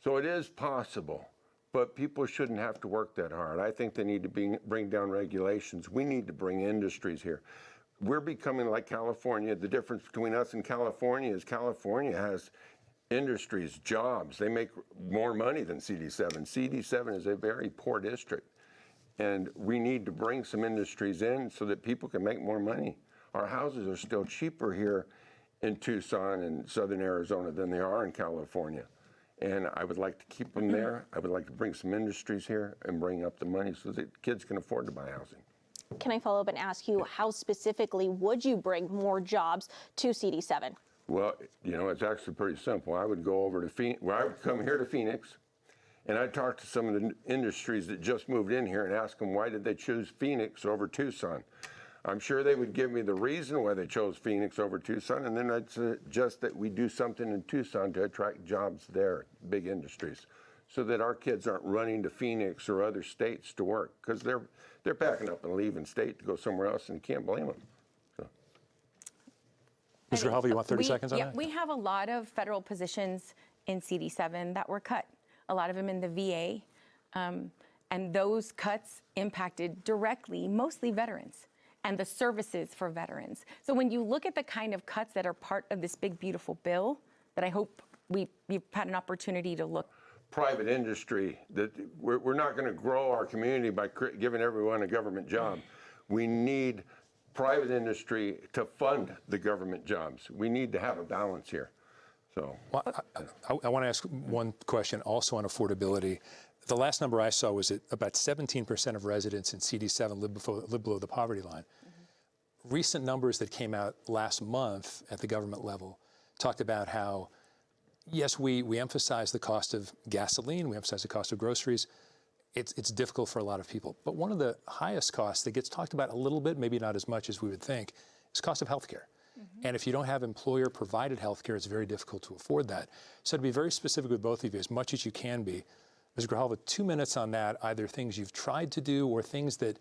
So it is possible, but people shouldn't have to work that hard. I think they need to bring down regulations. We need to bring industries here. We're becoming like California. The difference between us and California is California has industries, jobs. They make more money than CD7. CD7 is a very poor district. And we need to bring some industries in so that people can make more money. Our houses are still cheaper here in Tucson and southern Arizona than they are in California. And I would like to keep them there. I would like to bring some industries here and bring up the money so that kids can afford to buy housing. Can I follow up and ask you, how specifically would you bring more jobs to CD7? Well, you know, it's actually pretty simple. I would go over to Phoenix, I would come here to Phoenix, and I'd talk to some of the industries that just moved in here and ask them why did they choose Phoenix over Tucson. I'm sure they would give me the reason why they chose Phoenix over Tucson, and then I'd suggest that we do something in Tucson to attract jobs there, big industries, so that our kids aren't running to Phoenix or other states to work, because they're packing up and leaving state to go somewhere else, and you can't blame them. So. Ms. Grijalva, you want 30 seconds on that? We have a lot of federal positions in CD7 that were cut, a lot of them in the VA, and those cuts impacted directly mostly veterans and the services for veterans. So when you look at the kind of cuts that are part of this big, beautiful bill that I hope you've had an opportunity to look. Private industry, that we're not going to grow our community by giving everyone a government job. We need private industry to fund the government jobs. We need to have a balance here. So, well, I want to ask one question also on affordability. The last number I saw was that about 17% of residents in CD7 live below the poverty line. Recent numbers that came out last month at the government level talked about how, yes, we emphasize the cost of gasoline, we emphasize the cost of groceries. It's difficult for a lot of people. But one of the highest costs that gets talked about a little bit, maybe not as much as we would think, is cost of health care. And if you don't have employer-provided health care, it's very difficult to afford that. So to be very specific with both of you, as much as you can be, Ms. Grijalva, 2 minutes on that, either things you've tried to do or things that,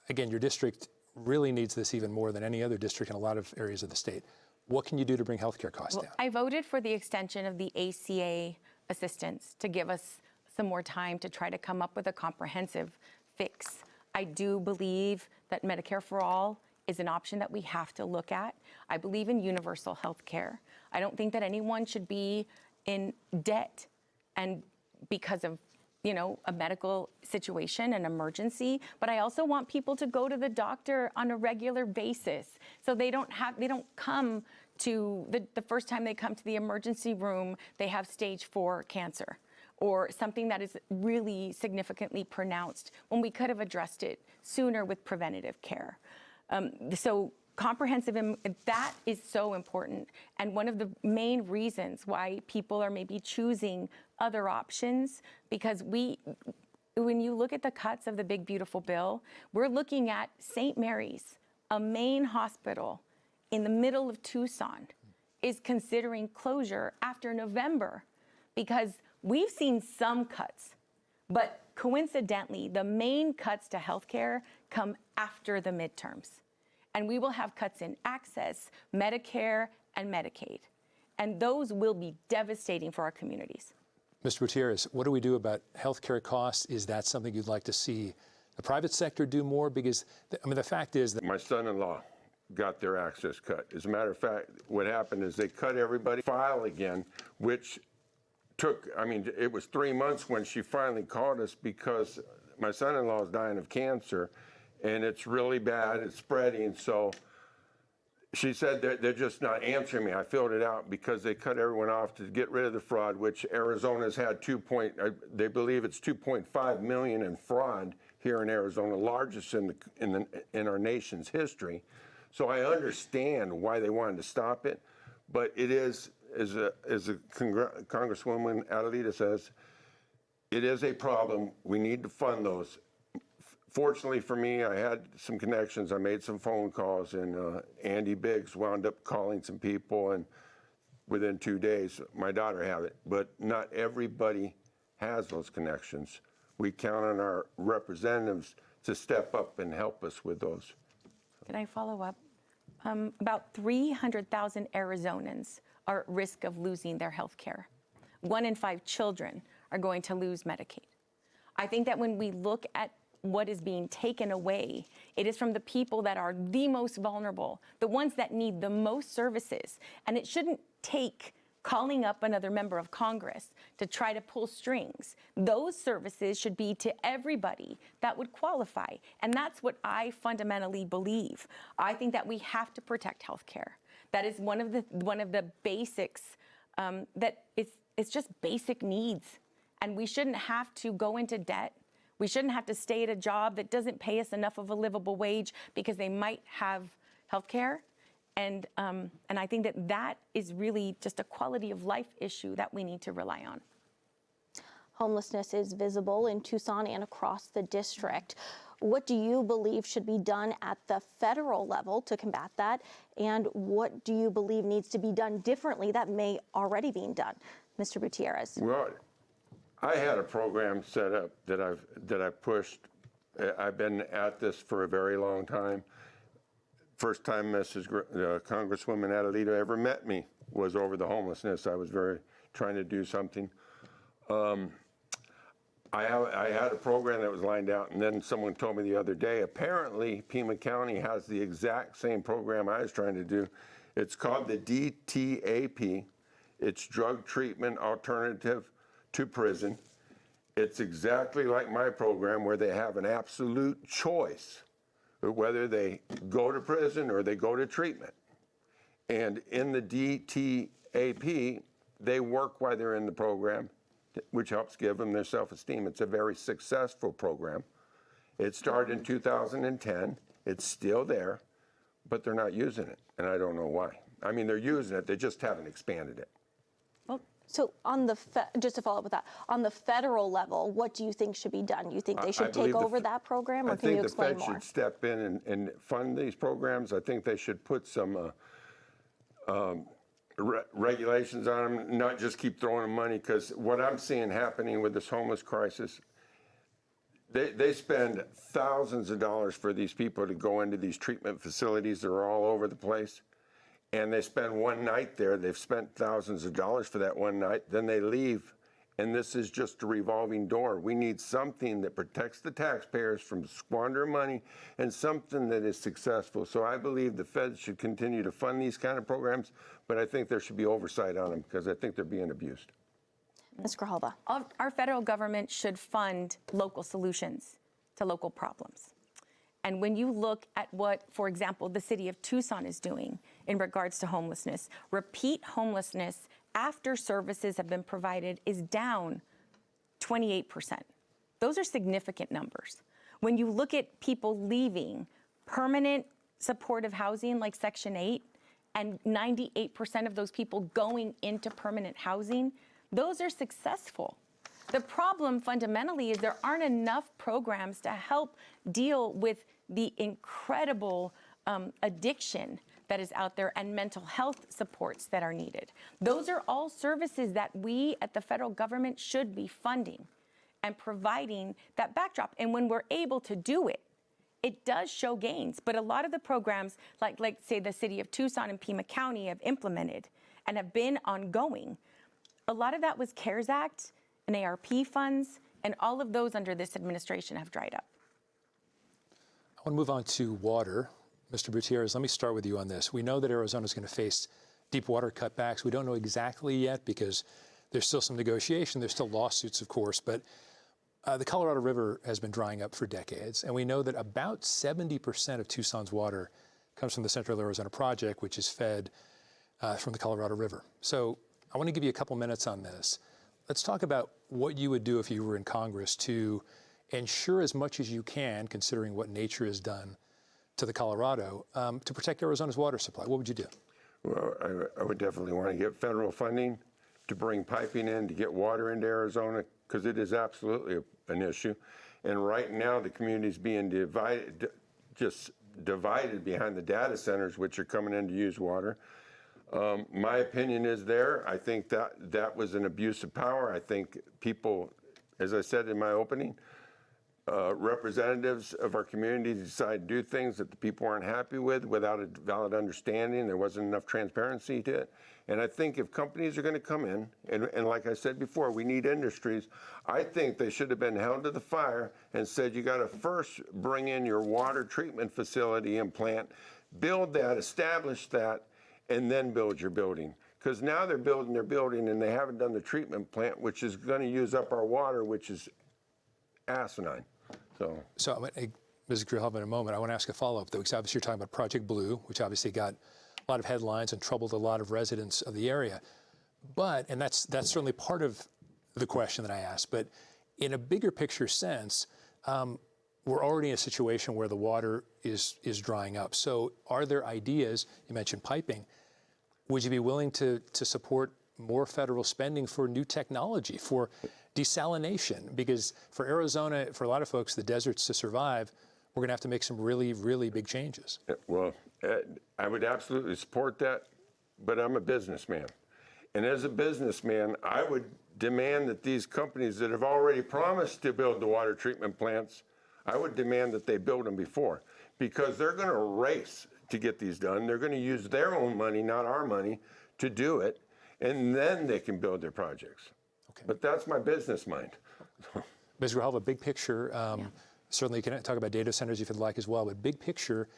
again, your district really needs this even more than any other district in a lot of areas of the state. What can you do to bring healthcare costs down? I voted for the extension of the ACA assistance to give us some more time to try to come up with a comprehensive fix. I do believe that Medicare for All is an option that we have to look at. I believe in universal health care. I don't think that anyone should be in debt and because of, you know, a medical situation, an emergency, but I also want people to go to the doctor on a regular basis. So they don't come to, the first time they come to the emergency room, they have stage 4 cancer or something that is really significantly pronounced when we could have addressed it sooner with preventative care. So comprehensive, that is so important. And one of the main reasons why people are maybe choosing other options, because when you look at the cuts of the big, beautiful bill, we're looking at St. Mary's, a main hospital in the middle of Tucson, is considering closure after November, because we've seen some cuts, but coincidentally, the main cuts to healthcare come after the midterms. And we will have cuts in access, Medicare, and Medicaid. And those will be devastating for our communities. Mr. Butierez, what do we do about healthcare costs? Is that something you'd like to see the private sector do more? Because, I mean, the fact is that my son-in-law got their access cut. As a matter of fact, what happened is they cut everybody file again, which took, I mean, it was 3 months when she finally called us because my son-in-law is dying of cancer and it's really bad, it's spreading. So she said that they're just not answering me. I filled it out because they cut everyone off to get rid of the fraud, which Arizona's had they believe it's 2.5 million in fraud here in Arizona, largest in our nation's history. So I understand why they wanted to stop it, but it is, as Congresswoman Adelita says, it is a problem. We need to fund those. Fortunately for me, I had some connections. I made some phone calls, and Andy Biggs wound up calling some people, and within 2 days, my daughter had it. But not everybody has those connections. We count on our representatives to step up and help us with those. Can I follow up? About 300,000 Arizonans are at risk of losing their health care. 1 in 5 children are going to lose Medicaid. I think that when we look at what is being taken away, it is from the people that are the most vulnerable, the ones that need the most services. And it shouldn't take calling up another member of Congress to try to pull strings. Those services should be to everybody that would qualify. And that's what I fundamentally believe. I think that we have to protect health care. That is one of the basics, it's just basic needs. And we shouldn't have to go into debt. We shouldn't have to stay at a job that doesn't pay us enough of a livable wage because they might have health care. And I think that is really just a quality of life issue that we need to rely on. Homelessness is visible in Tucson and across the district. What do you believe should be done at the federal level to combat that? And what do you believe needs to be done differently that may already be done? Mr. Butierez. Well, I had a program set up that I pushed. I've been at this for a very long time. First time Congresswoman Adelita ever met me was over the homelessness. I was trying to do something. I had a program that was lined out, and then someone told me the other day, apparently Pima County has the exact same program I was trying to do. It's called the DTAP. It's Drug Treatment Alternative to Prison. It's exactly like my program where they have an absolute choice whether they go to prison or they go to treatment. And in the DTAP, they work while they're in the program, which helps give them their self-esteem. It's a very successful program. It started in 2010. It's still there, but they're not using it, and I don't know why. I mean, they're using it, they just haven't expanded it. So on the just to follow up with that, on the federal level, what do you think should be done? You think they should take over that program, or can you explain more? I think the Fed should step in and fund these programs. I think they should put some regulations on them, not just keep throwing them money, because what I'm seeing happening with this homeless crisis, they spend thousands of dollars for these people to go into these treatment facilities that are all over the place. And they spend one night there. They've spent thousands of dollars for that one night. Then they leave. And this is just a revolving door. We need something that protects the taxpayers from squandering money and something that is successful. So I believe the Fed should continue to fund these kind of programs, but I think there should be oversight on them because I think they're being abused. Ms. Grijalva. Our federal government should fund local solutions to local problems. And when you look at what, for example, the city of Tucson is doing in regards to homelessness, repeat homelessness after services have been provided is down 28%. Those are significant numbers. When you look at people leaving permanent supportive housing like Section 8 and 98% of those people going into permanent housing, those are successful. The problem fundamentally is there aren't enough programs to help deal with the incredible addiction that is out there and mental health supports that are needed. Those are all services that we at the federal government should be funding and providing that backdrop. And when we're able to do it, it does show gains. But a lot of the programs, like say the city of Tucson and Pima County have implemented and have been ongoing, a lot of that was CARES Act and ARP funds, and all of those under this administration have dried up. I want to move on to water. Mr. Butierez, let me start with you on this. We know that Arizona is going to face deep water cutbacks. We don't know exactly yet because there's still some negotiation. There's still lawsuits, of course, but the Colorado River has been drying up for decades, and we know that about 70% of Tucson's water comes from the Central Arizona Project, which is fed from the Colorado River. So I want to give you a couple minutes on this. Let's talk about what you would do if you were in Congress to ensure as much as you can, considering what nature has done to the Colorado, to protect Arizona's water supply. What would you do? Well, I would definitely want to get federal funding to bring piping in to get water into Arizona, because it is absolutely an issue. And right now the community is being divided behind the data centers, which are coming in to use water. My opinion is I think that was an abuse of power. I think people, as I said in my opening, representatives of our community decide to do things that the people aren't happy with without a valid understanding. There wasn't enough transparency to it. And I think if companies are going to come in, and like I said before, we need industries, I think they should have been held to the fire and said, you got to first bring in your water treatment facility and plant, build that, establish that, and then build your building. Because now they're building their building and they haven't done the treatment plant, which is going to use up our water, which is asinine. So I'm going Ms. Grijalva in a moment. I want to ask a follow-up, though, because obviously you're talking about Project Blue, which obviously got a lot of headlines and troubled a lot of residents of the area. But, and that's certainly part of the question that I asked, but in a bigger picture sense, we're already in a situation where the water is drying up. So are there ideas, you mentioned piping, would you be willing to support more federal spending for new technology, for desalination? Because for Arizona, for a lot of folks, the deserts to survive, we're going to have to make some really, really big changes. Well, I would absolutely support that, but I'm a businessman. And as a businessman, I would demand that these companies that have already promised to build the water treatment plants, I would demand that they build them before, because they're going to race to get these done. They're going to use their own money, not our money, to do it, and then they can build their projects. Okay. But that's my business mind. Ms. Grijalva, big picture, certainly you can talk about data centers if you'd like as well, but big picture,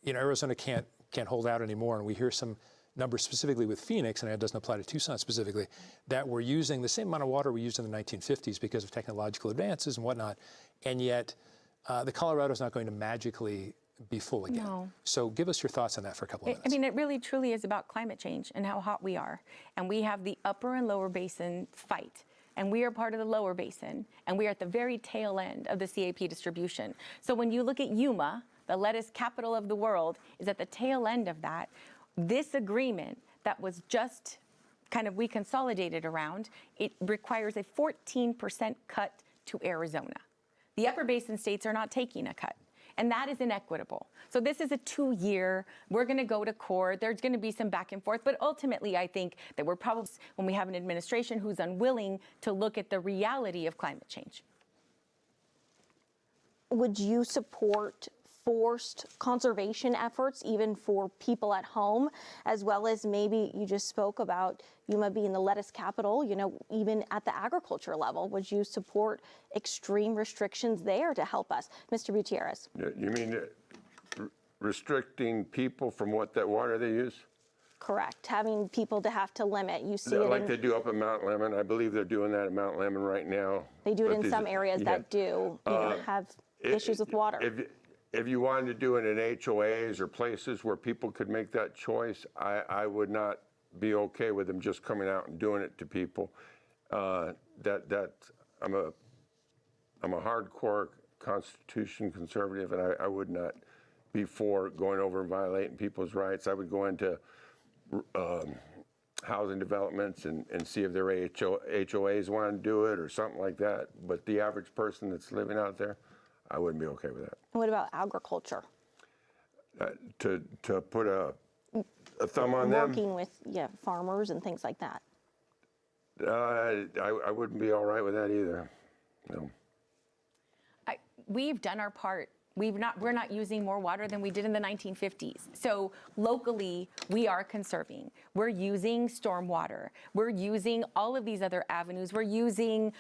you know, Arizona can't hold out anymore, and we hear some numbers specifically with Phoenix, and it doesn't apply to Tucson specifically, that we're using the same amount of water we used in the 1950s because of technological advances and whatnot, and yet the Colorado's not going to magically be full again. No. So give us your thoughts on that for a couple of minutes. I mean, it really truly is about climate change and how hot we are. And we have the upper and lower basin fight. And we are part of the lower basin. And we are at the very tail end of the CAP distribution. So when you look at Yuma, the lettuce capital of the world, is at the tail end of that. This agreement that was just kind of we consolidated around, it requires a 14% cut to Arizona. The upper basin states are not taking a cut. And that is inequitable. So this is a 2-year, we're going to go to court, there's going to be some back and forth, but ultimately I think that we're probably, when we have an administration who's unwilling to look at the reality of climate change. Would you support forced conservation efforts even for people at home, as well as maybe you just spoke about Yuma being the lettuce capital, you know, even at the agriculture level? Would you support extreme restrictions there to help us? Mr. Butierez. You mean restricting people from what that water they use? Correct. Having people to have to limit. You see it like they do up at Mount Lemmon. I believe they're doing that at Mount Lemmon right now. They do it in some areas that do have issues with water. If you wanted to do it in HOAs or places where people could make that choice, I would not be okay with them just coming out and doing it to people. I'm a hardcore Constitution conservative, and I would not be for going over and violating people's rights. I would go into housing developments and see if their HOAs want to do it or something like that. But the average person that's living out there, I wouldn't be okay with that. What about agriculture? To put a thumb on them? Working with farmers and things like that. I wouldn't be all right with that either. No. We've done our part. We're not using more water than we did in the 1950s. So locally, we are conserving. We're using stormwater. We're using all of these other avenues. We're using,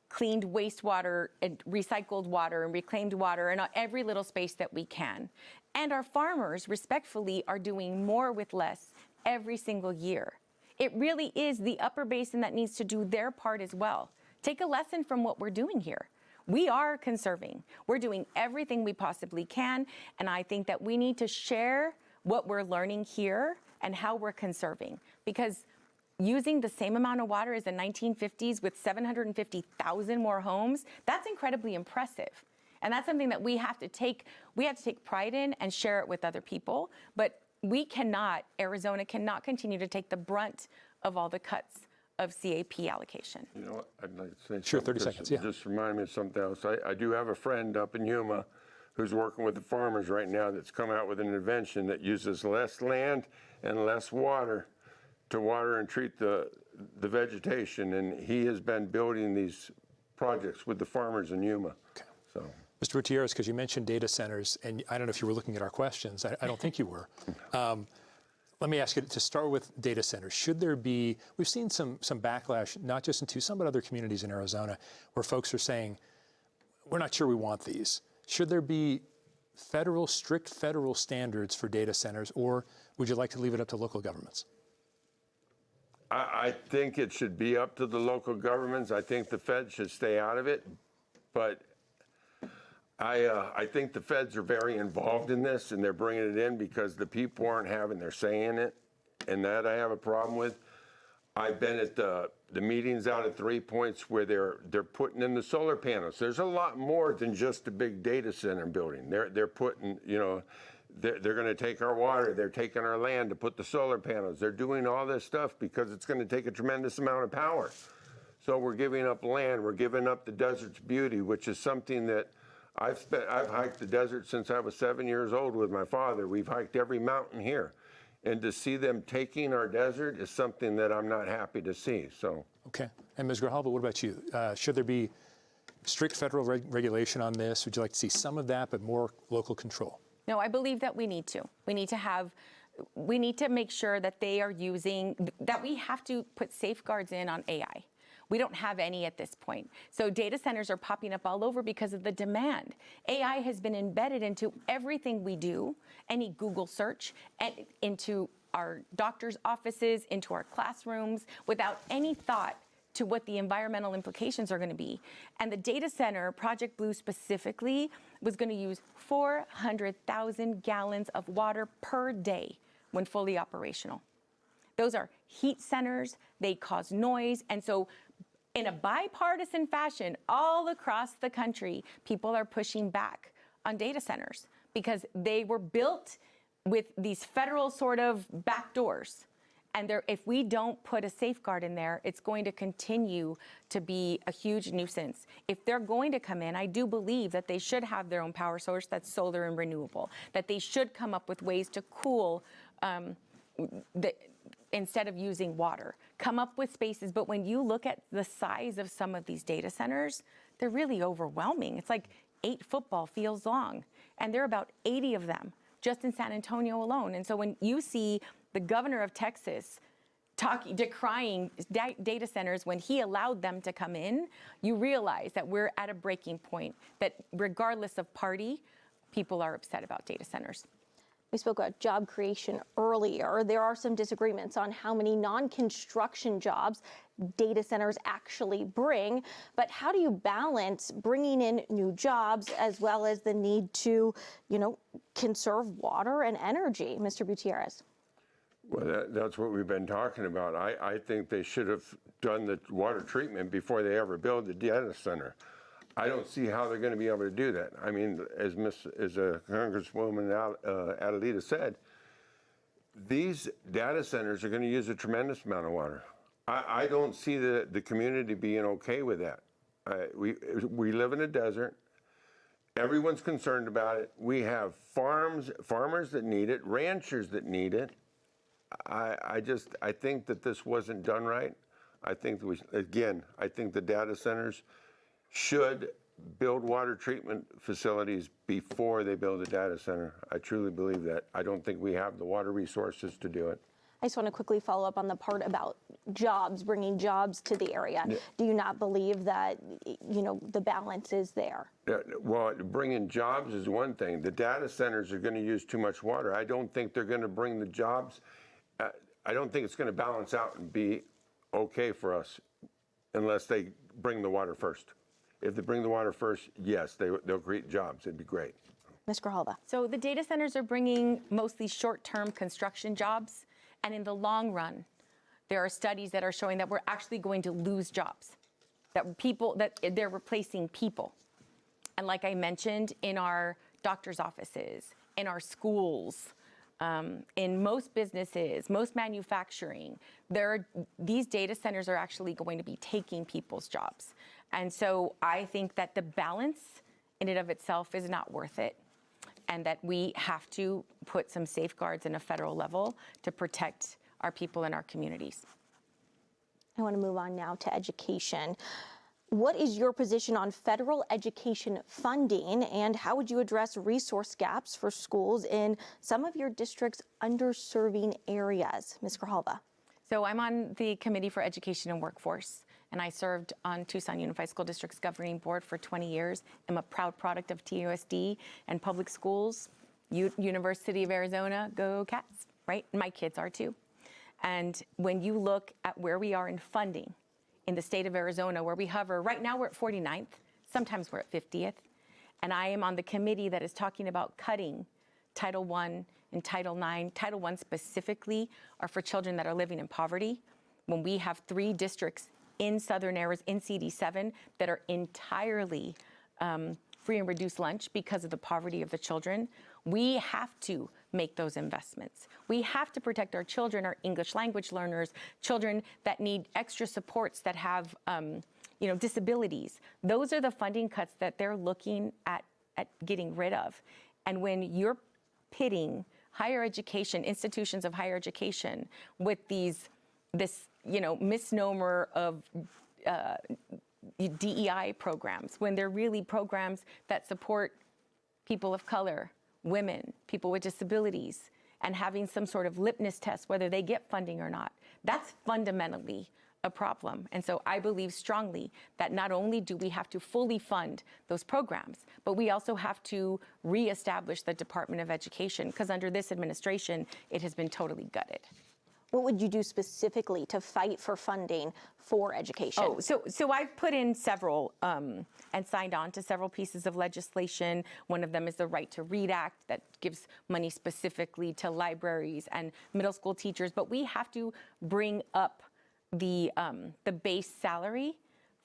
cleaned wastewater and recycled water and reclaimed water in every little space that we can. And our farmers, respectfully, are doing more with less every single year. It really is the upper basin that needs to do their part as well. Take a lesson from what we're doing here. We are conserving. We're doing everything we possibly can, and I think that we need to share what we're learning here and how we're conserving, because using the same amount of water as the 1950s with 750,000 more homes, that's incredibly impressive. And that's something that we have to take pride in and share it with other people. But Arizona cannot continue to take the brunt of all the cuts of CAP allocation. You know what, I'd like to say Sure, something. 30 seconds, yeah. Just remind me of something else. I do have a friend up in Yuma who's working with the farmers right now that's come out with an invention that uses less land and less water to water and treat the vegetation, and he has been building these projects with the farmers in Yuma. Okay. So. Mr. Gutierrez, because you mentioned data centers, and I don't know if you were looking at our questions. I don't think you were. Let me ask you to start with data centers. Should there be, we've seen some backlash, not just in Tucson, but other communities in Arizona, where folks are saying, we're not sure we want these. Should there be strict federal standards for data centers, or would you like to leave it up to local governments? I think it should be up to the local governments. I think the feds should stay out of it. But I think the feds are very involved in this, and they're bringing it in because the people aren't having their say in it, and that I have a problem with. I've been at the meetings out at 3 Points where they're putting in the solar panels. There's a lot more than just a big data center building. They're putting, you know, they're going to take our water. They're taking our land to put the solar panels. They're doing all this stuff because it's going to take a tremendous amount of power. So we're giving up land. We're giving up the desert's beauty, which is something that I've hiked the desert since I was 7 years old with my father. We've hiked every mountain here. And to see them taking our desert is something that I'm not happy to see. So. Okay. And Ms. Grijalva, what about you? Should there be strict federal regulation on this? Would you like to see some of that, but more local control? No, I believe that we need to. We need to make sure that they are that we have to put safeguards in on AI. We don't have any at this point. So data centers are popping up all over because of the demand. AI has been embedded into everything we do, any Google search, and into our doctor's offices, into our classrooms, without any thought to what the environmental implications are going to be. And the data center, Project Blue specifically, was going to use 400,000 gallons of water per day when fully operational. Those are heat centers, they cause noise, and so in a bipartisan fashion, all across the country, people are pushing back on data centers because they were built with these federal sort of back doors. And if we don't put a safeguard in there, it's going to continue to be a huge nuisance. If they're going to come in, I do believe that they should have their own power source that's solar and renewable, that they should come up with ways to cool instead of using water, come up with spaces. But when you look at the size of some of these data centers, they're really overwhelming. It's like 8 football fields long, and there are about 80 of them just in San Antonio alone. And so when you see the governor of Texas decrying data centers when he allowed them to come in, you realize that we're at a breaking point, that regardless of party, people are upset about data centers. We spoke about job creation earlier. There are some disagreements on how many non-construction jobs data centers actually bring, but how do you balance bringing in new jobs as well as the need to, conserve water and energy? Mr. Butierez. Well, that's what we've been talking about. I think they should have done the water treatment before they ever build the data center. I don't see how they're going to be able to do that. I mean, as Congresswoman Adelita said, these data centers are going to use a tremendous amount of water. I don't see the community being okay with that. We live in a desert. Everyone's concerned about it. We have farmers that need it, ranchers that need it. I think that this wasn't done right. I think the data centers should build water treatment facilities before they build a data center. I truly believe that. I don't think we have the water resources to do it. I just want to quickly follow up on the part about jobs, bringing jobs to the area. Yeah. Do you not believe that, the balance is there? Yeah, well, bringing jobs is one thing. The data centers are going to use too much water. I don't think they're going to bring the jobs. I don't think it's going to balance out and be okay for us unless they bring the water first. If they bring the water first, yes, they'll create jobs. It'd be great. Ms. Grijalva. So the data centers are bringing mostly short-term construction jobs, and in the long run, there are studies that are showing that we're actually going to lose jobs, that they're replacing people. And like I mentioned, in our doctor's offices, in our schools, in most businesses, most manufacturing, these data centers are actually going to be taking people's jobs. And so I think that the balance in and of itself is not worth it, and that we have to put some safeguards in a federal level to protect our people and our communities. I want to move on now to education. What is your position on federal education funding, and how would you address resource gaps for schools in some of your district's underserving areas? Ms. Grijalva. So I'm on the Committee for Education and Workforce, and I served on Tucson Unified School District's governing board for 20 years. I'm a proud product of TUSD and public schools. University of Arizona, go Cats, right? My kids are too. And when you look at where we are in funding in the state of Arizona, where we hover, right now we're at 49th, sometimes we're at 50th. And I am on the committee that is talking about cutting Title I and Title IX. Title I specifically are for children that are living in poverty. When we have 3 districts in Southern Arizona, in CD7, that are entirely free and reduced lunch because of the poverty of the children, we have to make those investments. We have to protect our children, our English language learners, children that need extra supports, that have disabilities. Those are the funding cuts that they're looking at getting rid of. And when you're pitting higher education, institutions of higher education, with this misnomer of DEI programs, when they're really programs that support people of color, women, people with disabilities, and having some sort of litmus test whether they get funding or not, that's fundamentally a problem. And so I believe strongly that not only do we have to fully fund those programs, but we also have to reestablish the Department of Education, because under this administration, it has been totally gutted. What would you do specifically to fight for funding for education? Oh, so I've put in several and signed on to several pieces of legislation. One of them is the Right to Read Act that gives money specifically to libraries and middle school teachers. But we have to bring up the base salary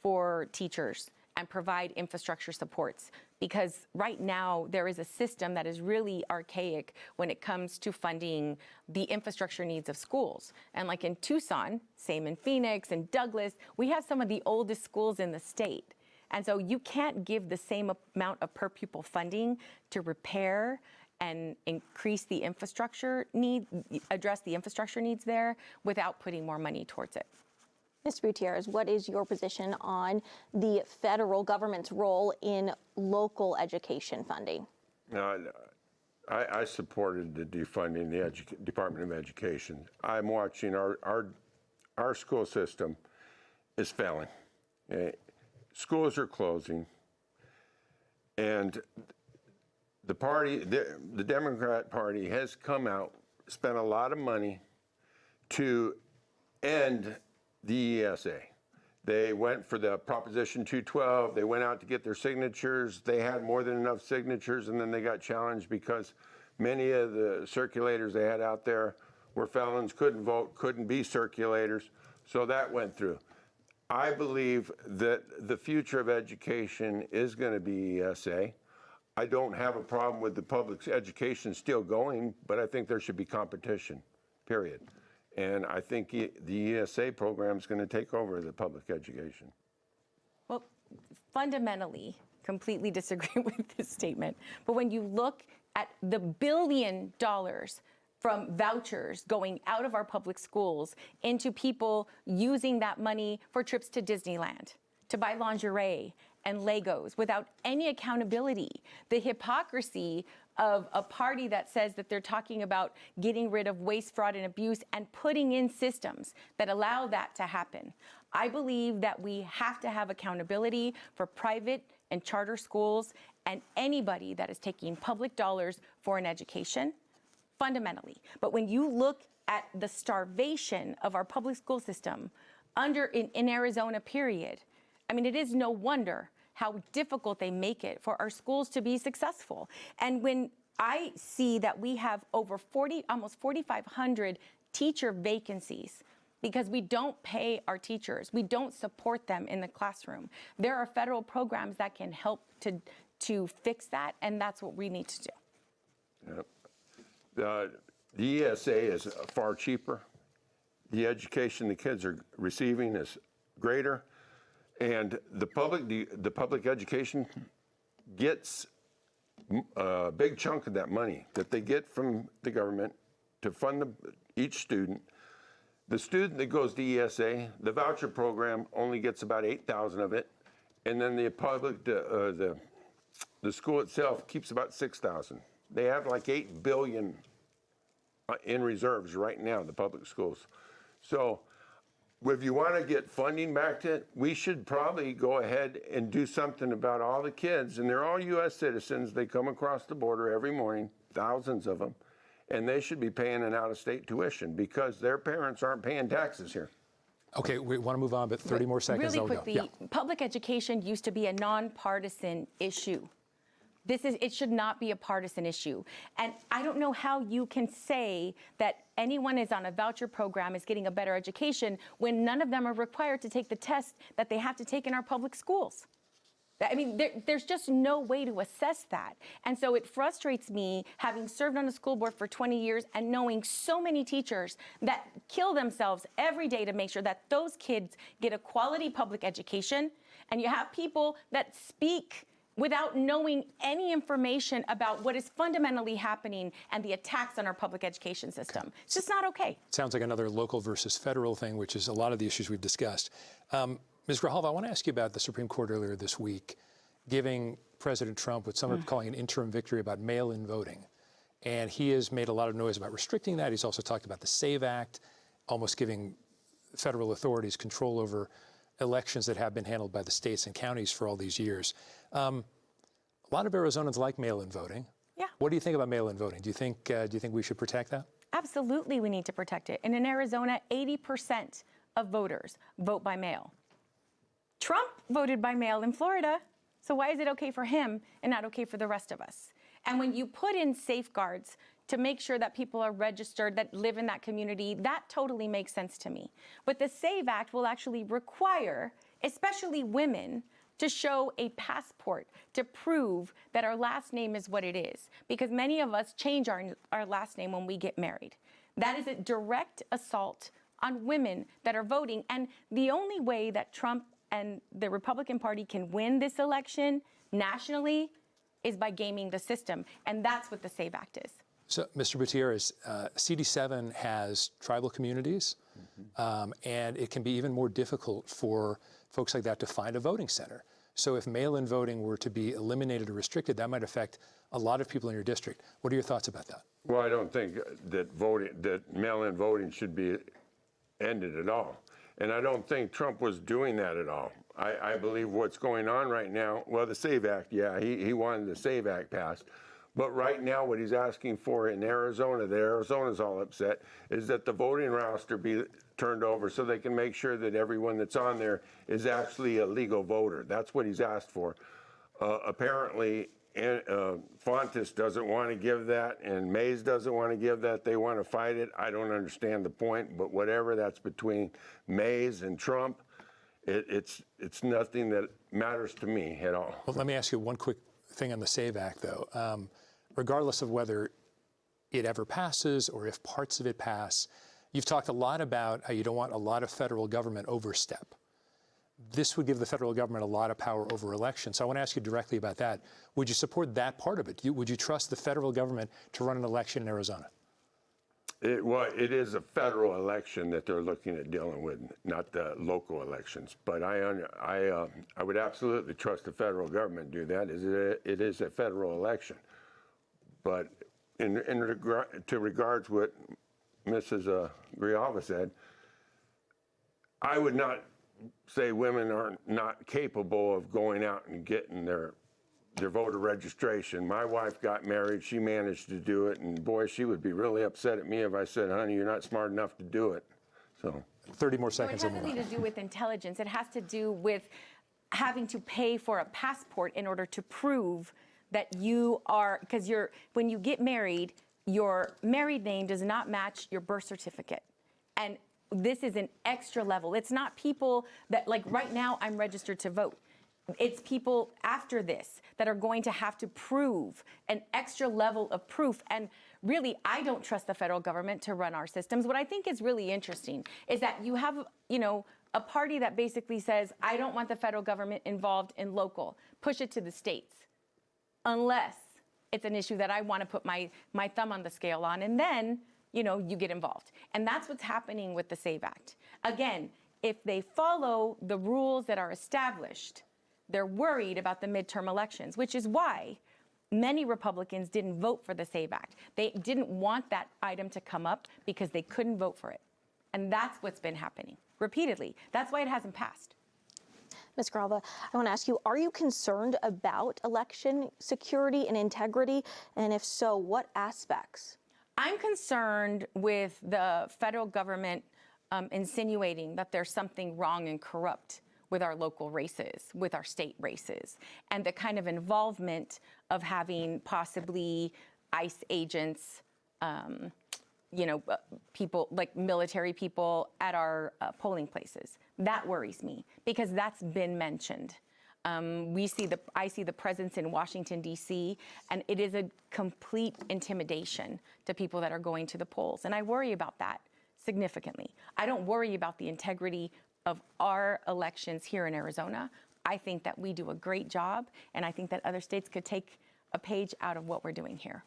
for teachers and provide infrastructure supports, because right now there is a system that is really archaic when it comes to funding the infrastructure needs of schools. And like in Tucson, same in Phoenix and Douglas, we have some of the oldest schools in the state. And so you can't give the same amount of per pupil funding to repair and increase the infrastructure need, address the infrastructure needs there, without putting more money towards it. Mr. Butierez, what is your position on the federal government's role in local education funding? I supported the defunding the Department of Education. I'm watching our school system is failing. Schools are closing, and the Democrat Party has come out, spent a lot of money to end the ESA. They went for the Proposition 212. They went out to get their signatures. They had more than enough signatures, and then they got challenged because many of the circulators they had out there were felons, couldn't vote, couldn't be circulators. So that went through. I believe that the future of education is going to be ESA. I don't have a problem with the public education still going, but I think there should be competition, period. And I think the ESA program is going to take over the public education. Well, fundamentally, completely disagree with this statement. But when you look at the $1 billion from vouchers going out of our public schools into people using that money for trips to Disneyland, to buy lingerie and Legos without any accountability, the hypocrisy of a party that says that they're talking about getting rid of waste, fraud, and abuse and putting in systems that allow that to happen. I believe that we have to have accountability for private and charter schools and anybody that is taking public dollars for an education, fundamentally. But when you look at the starvation of our public school system in Arizona, period, I mean, it is no wonder how difficult they make it for our schools to be successful. And when I see that we have over almost 4,500 teacher vacancies because we don't pay our teachers, we don't support them in the classroom, there are federal programs that can help to fix that, and that's what we need to do. Yep. The ESA is far cheaper. The education the kids are receiving is greater. And the public education gets a big chunk of that money that they get from the government to fund each student. The student that goes to ESA, the voucher program only gets about $8,000 of it, and then the public, the school itself keeps about 6,000. They have like 8 billion in reserves right now, the public schools. So if you want to get funding back to it, we should probably go ahead and do something about all the kids, and they're all U.S. citizens. They come across the border every morning, thousands of them, and they should be paying an out-of-state tuition because their parents aren't paying taxes here. Okay, we want to move on, but 30 more seconds. Really quickly, public education used to be a nonpartisan issue. It should not be a partisan issue. And I don't know how you can say that anyone is on a voucher program is getting a better education when none of them are required to take the test that they have to take in our public schools. I mean, there's just no way to assess that. And so it frustrates me, having served on a school board for 20 years and knowing so many teachers that kill themselves every day to make sure that those kids get a quality public education. And you have people that speak without knowing any information about what is fundamentally happening and the attacks on our public education system. It's just not okay. Sounds like another local versus federal thing, which is a lot of the issues we've discussed. Ms. Grijalva, I want to ask you about the Supreme Court earlier this week, giving President Trump what some are calling an interim victory about mail-in voting. And he has made a lot of noise about restricting that. He's also talked about the SAVE Act, almost giving federal authorities control over elections that have been handled by the states and counties for all these years. A lot of Arizonans like mail-in voting. Yeah. What do you think about mail-in voting? Do you think we should protect that? Absolutely, we need to protect it. And in Arizona, 80% of voters vote by mail. Trump voted by mail in Florida, so why is it okay for him and not okay for the rest of us? And when you put in safeguards to make sure that people are registered, that live in that community, that totally makes sense to me. But the SAVE Act will actually require, especially women, to show a passport to prove that our last name is what it is. Because many of us change our last name when we get married. That is a direct assault on women that are voting. And the only way that Trump and the Republican Party can win this election nationally is by gaming the system. And that's what the SAVE Act is. So, Mr. Butierez, CD7 has tribal communities, and it can be even more difficult for folks like that to find a voting center. So if mail-in voting were to be eliminated or restricted, that might affect a lot of people in your district. What are your thoughts about that? Well, I don't think that mail-in voting should be ended at all. And I don't think Trump was doing that at all. I believe what's going on right now, well, the SAVE Act, yeah, he wanted the SAVE Act passed. But right now, what he's asking for in Arizona, Arizona's all upset, is that the voting roster be turned over so they can make sure that everyone that's on there is actually a legal voter. That's what he's asked for. Apparently, Fontes doesn't want to give that, and Mays doesn't want to give that. They want to fight it. I don't understand the point, but whatever, that's between Mays and Trump. It's nothing that matters to me at all. Well, let me ask you one quick thing on the SAVE Act, though. Regardless of whether it ever passes or if parts of it pass, you've talked a lot about how you don't want a lot of federal government overstep. This would give the federal government a lot of power over elections. So I want to ask you directly about that. Would you support that part of it? Would you trust the federal government to run an election in Arizona? Well, it is a federal election that they're looking at dealing with, not the local elections. But I would absolutely trust the federal government to do that. It is a federal election. But to regards what Mrs. Grijalva said, I would not say women are not capable of going out and getting their voter registration. My wife got married, she managed to do it, and boy, she would be really upset at me if I said, honey, you're not smart enough to do it. So 30 more seconds. So it has nothing to do with intelligence. It has to do with having to pay for a passport in order to prove that you are, because when you get married, your married name does not match your birth certificate. And this is an extra level. It's not people that, like right now, I'm registered to vote. It's people after this that are going to have to prove an extra level of proof. And really, I don't trust the federal government to run our systems. What I think is really interesting is that you have, a party that basically says, I don't want the federal government involved in local. Push it to the states. Unless it's an issue that I want to put my thumb on the scale on. And then, you get involved. And that's what's happening with the SAVE Act. Again, if they follow the rules that are established, They're worried about the midterm elections, which is why many Republicans didn't vote for the SAVE Act. They didn't want that item to come up because they couldn't vote for it. And that's what's been happening repeatedly. That's why it hasn't passed. Ms. Grijalva, I want to ask you, are you concerned about election security and integrity? And if so, what aspects? I'm concerned with the federal government insinuating that there's something wrong and corrupt with our local races, with our state races, and the kind of involvement of having possibly ICE agents, people like military people at our polling places. That worries me because that's been mentioned. I see the presence in Washington, D.C., and it is a complete intimidation to people that are going to the polls. And I worry about that significantly. I don't worry about the integrity of our elections here in Arizona. I think that we do a great job, and I think that other states could take a page out of what we're doing here.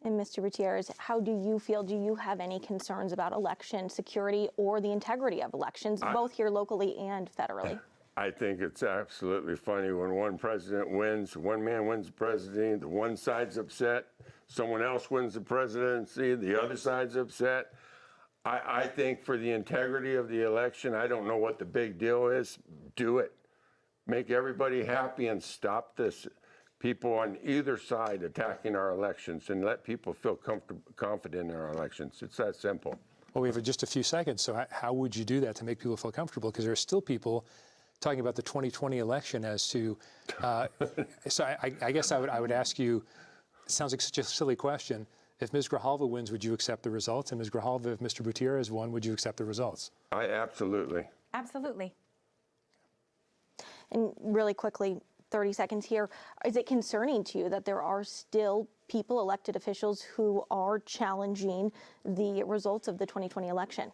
And Mr. Butierez, how do you feel? Do you have any concerns about election security or the integrity of elections, both here locally and federally? I think it's absolutely funny when one president wins, one man wins the presidency, the one side's upset, someone else wins the presidency, the other side's upset. I think for the integrity of the election, I don't know what the big deal is. Do it. Make everybody happy and stop this people on either side attacking our elections and let people feel confident in our elections. It's that simple. Well, we have just a few seconds, so how would you do that to make people feel comfortable? Because there are still people talking about the 2020 election as to, so I guess I would ask you, it sounds like such a silly question, if Ms. Grijalva wins, would you accept the results? And Ms. Grijalva, if Mr. Butierez won, would you accept the results? I absolutely. Absolutely. And really quickly, 30 seconds here, is it concerning to you that there are still people, elected officials, who are challenging the results of the 2020 election?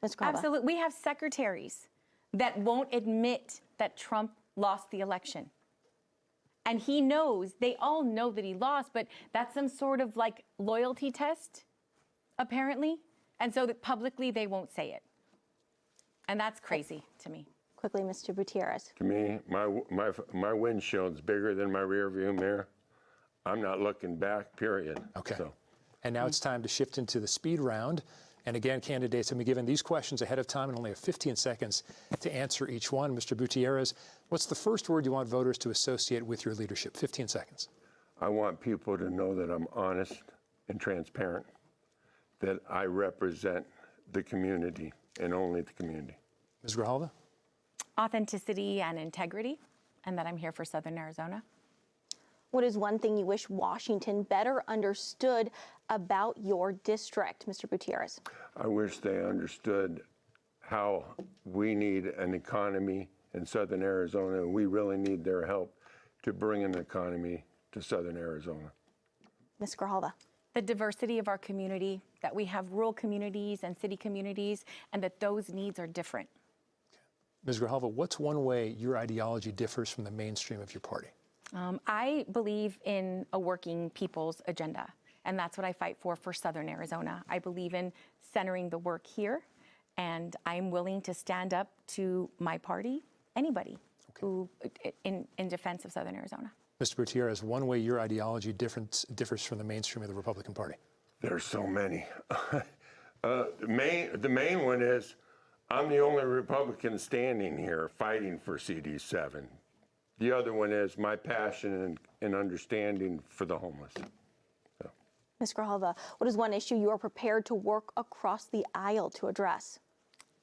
Ms. Grijalva. Absolutely. We have secretaries that won't admit that Trump lost the election. And he knows, they all know that he lost, but that's some sort of like loyalty test, apparently. And so that publicly they won't say it. And that's crazy to me. Quickly, Mr. Butierez. To me, my windshield's bigger than my rear view mirror. I'm not looking back, period. Okay. So. And now it's time to shift into the speed round. And again, candidates have been given these questions ahead of time and only have 15 seconds to answer each one. Mr. Butierez, what's the first word you want voters to associate with your leadership? 15 seconds. I want people to know that I'm honest and transparent, that I represent the community and only the community. Ms. Grijalva? Authenticity and integrity, and that I'm here for Southern Arizona. What is one thing you wish Washington better understood about your district, Mr. Butierez? I wish they understood how we need an economy in Southern Arizona. We really need their help to bring an economy to Southern Arizona. Ms. Grijalva. The diversity of our community, that we have rural communities and city communities, and that those needs are different. Ms. Grijalva, what's one way your ideology differs from the mainstream of your party? I believe in a working people's agenda, and that's what I fight for Southern Arizona. I believe in centering the work here, and I'm willing to stand up to my party, anybody, who in defense of Southern Arizona. Mr. Butierez, one way your ideology differs from the mainstream of the Republican Party? There's so many. The main one is I'm the only Republican standing here fighting for CD7. The other one is my passion and understanding for the homeless. So. Ms. Grijalva, what is one issue you are prepared to work across the aisle to address?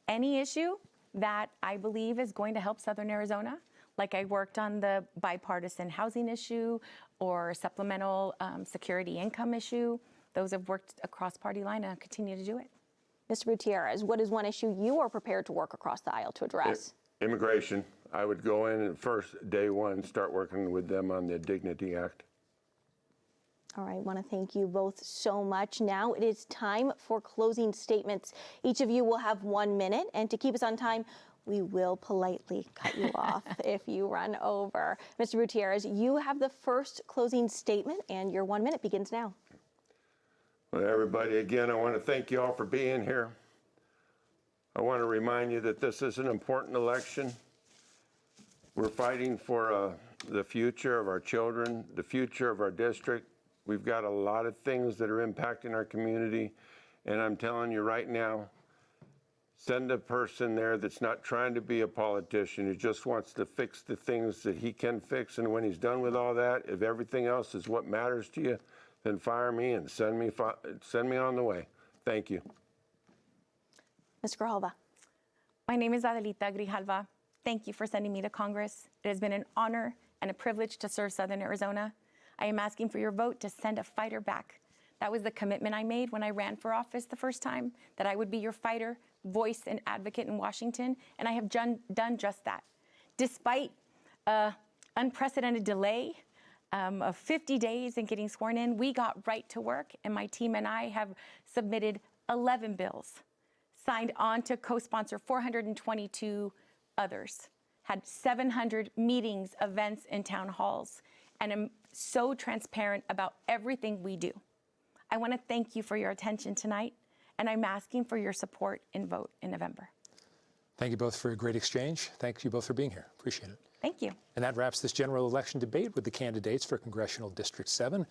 Any issue that I believe is going to help Southern Arizona, like I worked on the bipartisan housing issue or supplemental security income issue. Those have worked across party line and I'll continue to do it. Mr. Butierez, what is one issue you are prepared to work across the aisle to address? Immigration. I would go in and first, day one, start working with them on the Dignity Act. All right, I want to thank you both so much. Now it is time for closing statements. Each of you will have 1 minute, and to keep us on time, we will politely cut you off if you run over. Mr. Butierez, you have the first closing statement, and your 1 minute begins now. Well, everybody, again, I want to thank you all for being here. I want to remind you that this is an important election. We're fighting for the future of our children, the future of our district. We've got a lot of things that are impacting our community. And I'm telling you right now, send a person there that's not trying to be a politician, who just wants to fix the things that he can fix. And when he's done with all that, if everything else is what matters to you, then fire me and send me on the way. Thank you. Ms. Grijalva. My name is Adelita Grijalva. Thank you for sending me to Congress. It has been an honor and a privilege to serve Southern Arizona. I am asking for your vote to send a fighter back. That was the commitment I made when I ran for office the first time, that I would be your fighter, voice, and advocate in Washington, and I have done just that. Despite an unprecedented delay of 50 days in getting sworn in, we got right to work, and my team and I have submitted 11 bills, signed on to co-sponsor 422 others, had 700 meetings, events, and town halls, and am so transparent about everything we do. I want to thank you for your attention tonight, and I'm asking for your support and vote in November. Thank you both for a great exchange. Thank you both for being here. Appreciate it. Thank you. And that wraps this general election debate with the candidates for Congressional District 7.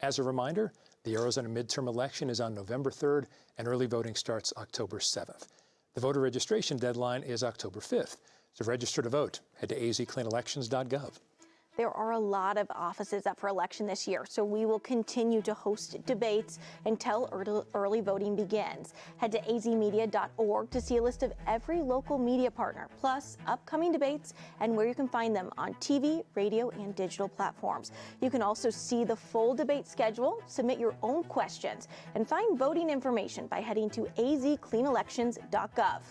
As a reminder, the Arizona midterm election is on November 3rd, and early voting starts October 7th. The voter registration deadline is October 5th. To register to vote, head to azcleanelections.gov. There are a lot of offices up for election this year, so we will continue to host debates until early voting begins. Head to azmedia.org to see a list of every local media partner, plus upcoming debates and where you can find them on TV, radio, and digital platforms. You can also see the full debate schedule, submit your own questions, and find voting information by heading to azcleanelections.gov.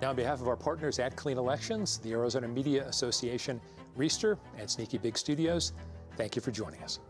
Now, on behalf of our partners at Clean Elections, the Arizona Media Association, Reister, and Sneaky Big Studios, thank you for joining us.